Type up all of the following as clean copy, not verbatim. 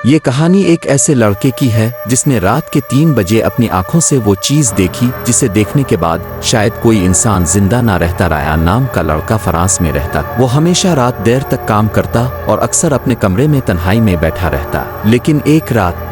یہ کہانی ایک ایسے لڑکے کی ہے جس نے رات کے 3 بجے اپنی آنکھوں سے وہ چیز دیکھی جسے دیکھنے کے بعد شاید کوئی انسان زندہ نہ رہتا۔ رایان نام کا لڑکا فرانس میں رہتا۔ وہ ہمیشہ رات دیر تک کام کرتا اور اکثر اپنے کمرے میں تنہائی میں بیٹھا رہتا، لیکن ایک رات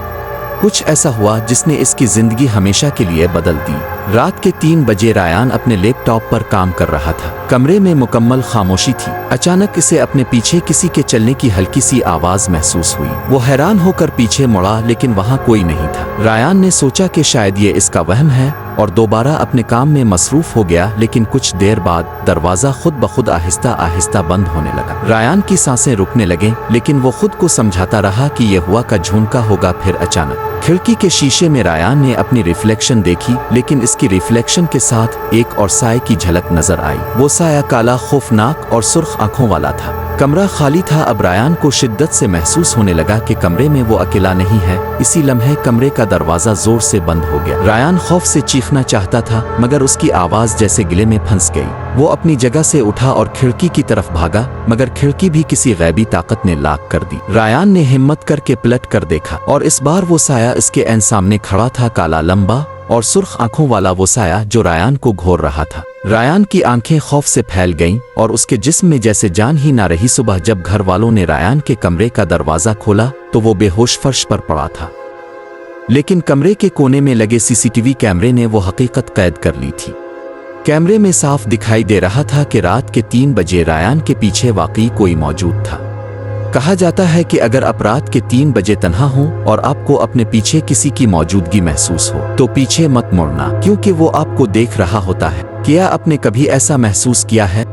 کچھ ایسا ہوا جس نے اس کی زندگی ہمیشہ کے لیے بدل دی۔ رات کے 3 بجے رایان اپنے لیپ ٹاپ پر کام کر رہا تھا۔ کمرے میں مکمل خاموشی تھی۔ اچانک اسے اپنے پیچھے کسی کے چلنے کی ہلکی سی آواز محسوس ہوئی۔ وہ حیران ہو کر پیچھے مڑا لیکن وہاں کوئی نہیں تھا۔ رایان نے سوچا کہ شاید یہ اس کا وہم ہے اور دوبارہ اپنے کام میں مصروف ہو گیا، لیکن کچھ دیر بعد دروازہ خود بخود آہستہ آہستہ بند ہونے لگا۔ رایان کی سانسیں رکنے لگیں، لیکن وہ خود کو سمجھاتا رہا کہ یہ ہوا کا جھونکا ہوگا۔ پھر اچانک کھڑکی کے شیشے میں رایان نے اپنی ریفلیکشن دیکھی، لیکن اس کی ریفلیکشن کے ساتھ ایک اور سائے کی جھلک نظر آئی۔ وہ سایہ کالا، خوفناک اور سرخ آنکھوں والا تھا۔ کمرہ خالی تھا۔ اب رایان کو شدت سے محسوس ہونے لگا کہ کمرے میں وہ اکیلا نہیں ہے۔ اسی لمحے کمرے کا دروازہ زور سے بند ہو گیا۔ رایان خوف سے چیخنا چاہتا تھا، مگر اس کی آواز جیسے گلے میں پھنس گئی۔ وہ اپنی جگہ سے اٹھا اور کھڑکی کی طرف بھاگا، مگر کھڑکی بھی کسی غیبی طاقت نے لاک کر دی۔ رایان نے ہمت کر کے پلٹ کر دیکھا، اور اس بار وہ سایہ اس کے عین سامنے کھڑا تھا، کالا، لمبا اور سرخ آنکھوں والا وہ سایہ جو رایان کو گھور رہا تھا۔ رایان کی آنکھیں خوف سے پھیل گئیں اور اس کے جسم میں جیسے جان ہی نہ رہی۔ صبح جب گھر والوں نے رایان کے کمرے کا دروازہ کھولا تو وہ بے ہوش فرش پر پڑا تھا، لیکن کمرے کے کونے میں لگے CCTV کیمرے نے وہ حقیقت قید کر لی تھی۔ کیمرے میں صاف دکھائی دے رہا تھا کہ رات کے 3 بجے رایان کے پیچھے واقعی کوئی موجود تھا۔ کہا جاتا ہے کہ اگر آپ رات کے 3 بجے تنہا ہوں اور آپ کو اپنے پیچھے کسی کی موجودگی محسوس ہو تو پیچھے مت مڑنا، کیونکہ وہ آپ کو دیکھ رہا ہوتا ہے۔ کیا آپ نے کبھی ایسا محسوس کیا ہے؟